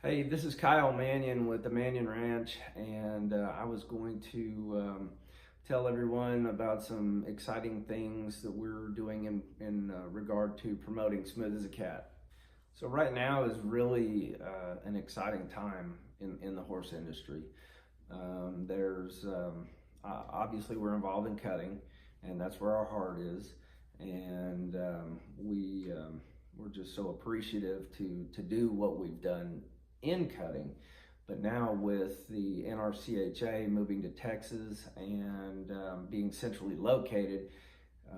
Hey, this is Kyle Mannion with the Mannion Ranch, and I was going to tell everyone about some exciting things that we're doing in regard to promoting Smooth as a Cat. So right now is really an exciting time in the horse industry. Obviously we're involved in cutting, and that's where our heart is, and we're just so appreciative to do what we've done in cutting. But now with the NRCHA moving to Texas and being centrally located,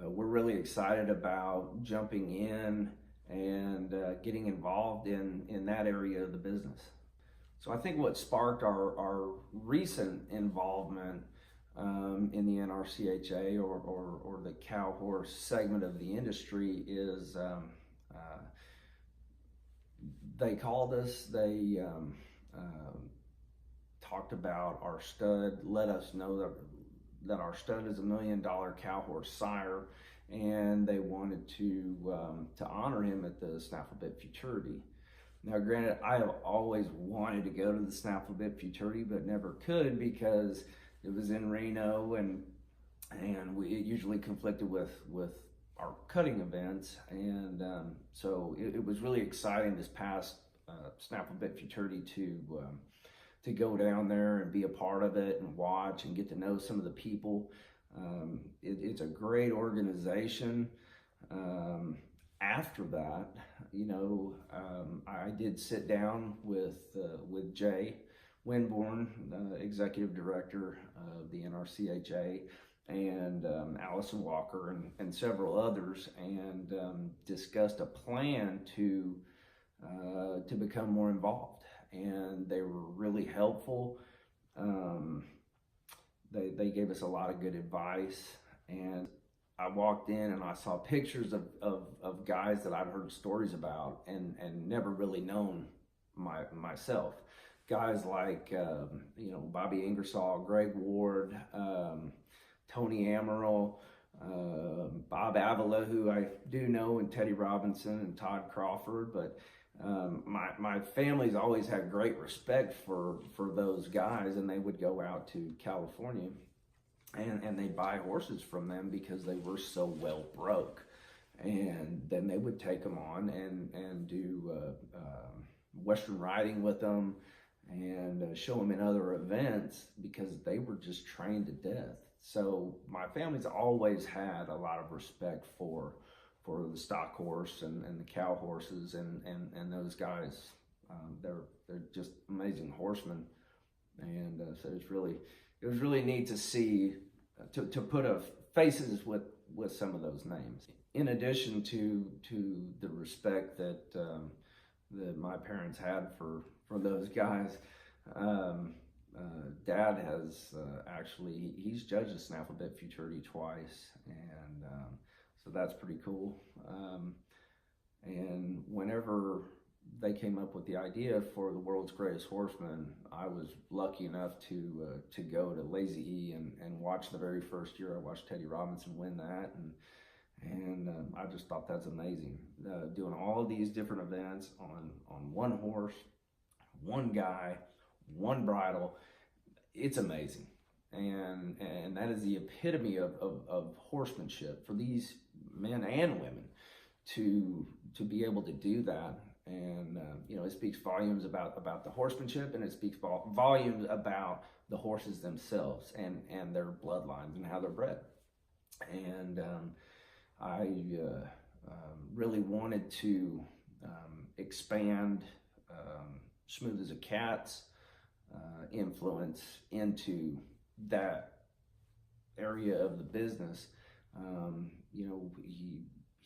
we're really excited about jumping in and getting involved in that area of the business. So I think what sparked our recent involvement in the NRCHA or the cow horse segment of the industry is they called us, they talked about our stud, let us know that our stud is $1 million cow horse sire, and they wanted to honor him at the Snaffle Bit Futurity. Now, granted, I have always wanted to go to the Snaffle Bit Futurity, but never could because it was in Reno, and it usually conflicted with our cutting events, and so it was really exciting this past Snaffle Bit Futurity to go down there and be a part of it and watch and get to know some of the people. It's a great organization. After that, I did sit down with Jay Winborn, executive director of the NRCHA, and Allison Walker and several others, and discussed a plan to become more involved. And they were really helpful. They gave us a lot of good advice, and I walked in and I saw pictures of guys that I've heard stories about and never really known myself. Guys like Bobby Ingersoll, Greg Ward, Tony Amaral, Bob Avila, who I do know, and Teddy Robinson and Todd Crawford. But my family's always had great respect for those guys, and they would go out to California and they'd buy horses from them because they were so well broke. And then they would take them on and do Western riding with them and show them in other events because they were just trained to death. So my family's always had a lot of respect for the stock horse and the cow horses and those guys. They're just amazing horsemen, and so it was really neat to see to put faces with some of those names. In addition to the respect that my parents had for those guys, Dad has he's judged the Snaffle Bit Futurity twice, and so that's pretty cool. And whenever they came up with the idea for the World's Greatest Horseman, I was lucky enough to go to Lazy E and watch the very first year. I watched Teddy Robinson win that, and I just thought that's amazing. Doing all of these different events on one horse, one guy, one bridle, it's amazing. And that is the epitome of horsemanship for these men and women to be able to do that. And it speaks volumes about the horsemanship, and it speaks volumes about the horses themselves and their bloodlines and how they're bred. And I really wanted to expand Smooth as a Cat's influence into that area of the business.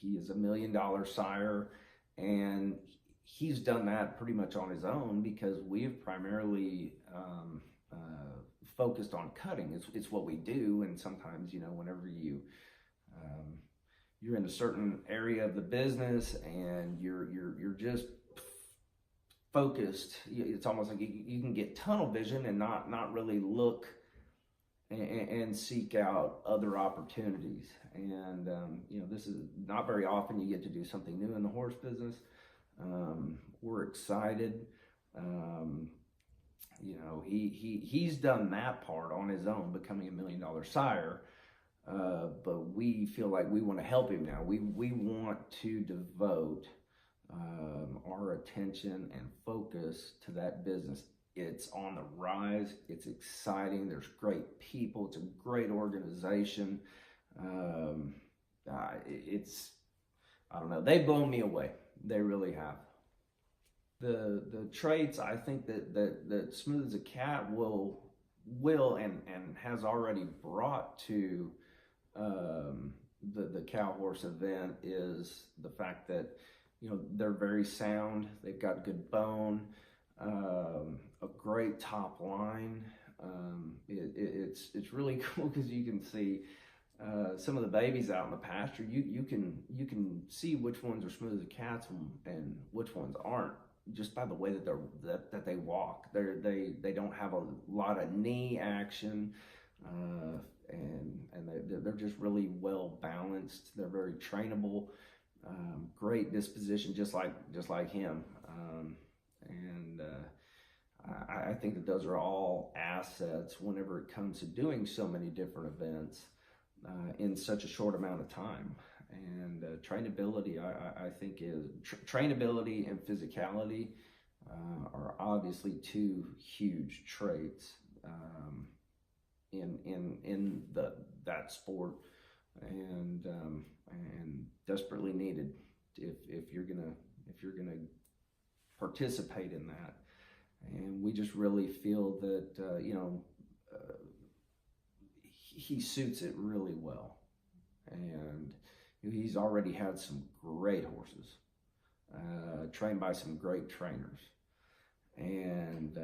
He is $1 million sire, and he's done that pretty much on his own because we have primarily focused on cutting. It's what we do, and sometimes whenever you're in a certain area of the business and you're just focused, it's almost like you can get tunnel vision and not really look and seek out other opportunities. And this is not very often you get to do something new in the horse business. We're excited. Um, he's done that part on his own, becoming a $1 million sire. But we feel like we want to help him now. We want to devote our attention and focus to that business. It's on the rise. It's exciting. There's great people. It's a great organization. It's, I don't know. They've blown me away. They really have. The traits I think that Smooth as a Cat will and has already brought to the cow horse event is the fact that they're very sound. They've got good bone, a great top line. It's really cool because you can see some of the babies out in the pasture. You can see which ones are Smooth as a Cats and which ones aren't, just by the way that they walk. They don't have a lot of knee action, and they're just really well balanced. They're very trainable, great disposition, just like him. I think that those are all assets whenever it comes to doing so many different events in such a short amount of time. And trainability, I think, is trainability and physicality are obviously two huge traits in that sport, and desperately needed if you're gonna participate in that. And we just really feel that he suits it really well, and he's already had some great horses, trained by some great trainers, and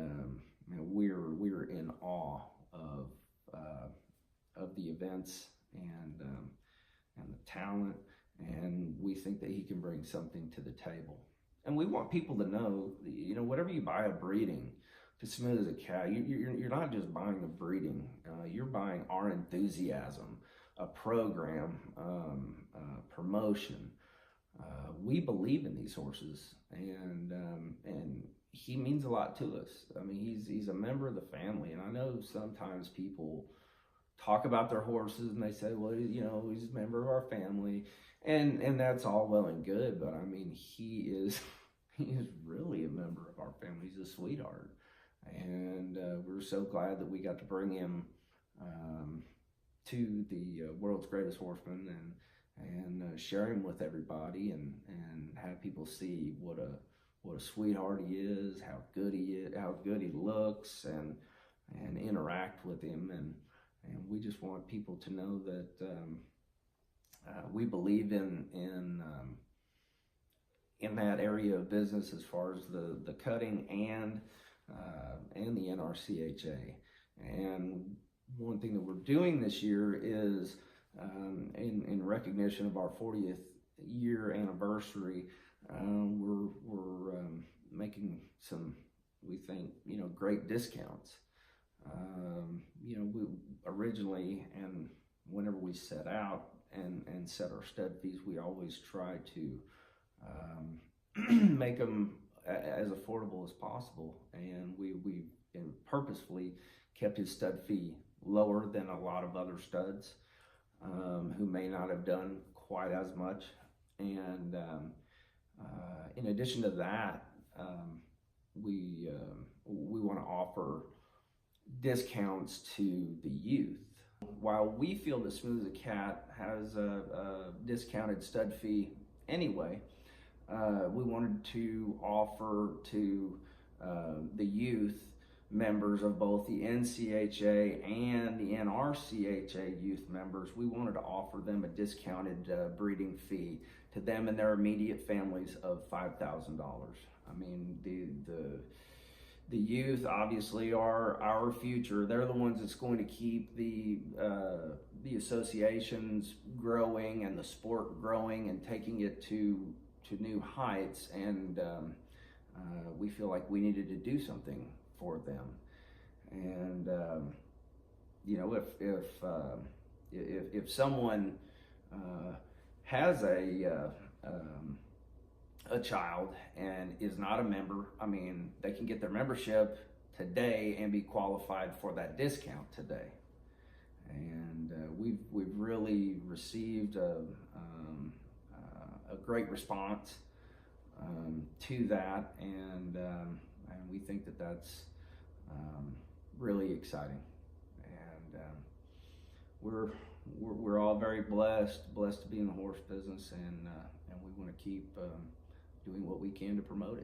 we're in awe of the events and the talent, and we think that he can bring something to the table. And we want people to know, whatever you buy a breeding to Smooth as a Cat, you're not just buying a breeding, you're buying our enthusiasm, a program, promotion. We believe in these horses, and he means a lot to us. I mean, he's a member of the family, and I know sometimes people talk about their horses and they say, well, he's a member of our family, and that's all well and good, but I mean, he is really a member of our family. He's a sweetheart, and we're so glad that we got to bring him to the world's greatest horseman and share him with everybody, and have people see what a sweetheart he is, how good he is, how good he looks, and interact with him, and we just want people to know that we believe in that area of business as far as the cutting and the NRCHA. And one thing that we're doing this year is in recognition of our 40th year anniversary, we're making some, we think, great discounts. We originally, and whenever we set out and set our stud fees, we always try to make them as affordable as possible, and we purposefully kept his stud fee lower than a lot of other studs who may not have done quite as much. And in addition to that, we want to offer discounts to the youth. While we feel that Smooth as a Cat has a discounted stud fee anyway, we wanted to offer to the youth members of both the NCHA and the NRCHA youth members, we wanted to offer them a discounted breeding fee to them and their immediate families of $5,000. I mean, the youth obviously are our future. They're the ones that's going to keep the associations growing and the sport growing and taking it to new heights. And we feel like we needed to do something for them. And if someone has a a child and is not a member, I mean, they can get their membership today and be qualified for that discount today. And we've really received a great response to that, and we think that that's really exciting. And we're all very blessed to be in the horse business, and we want to keep doing what we can to promote it.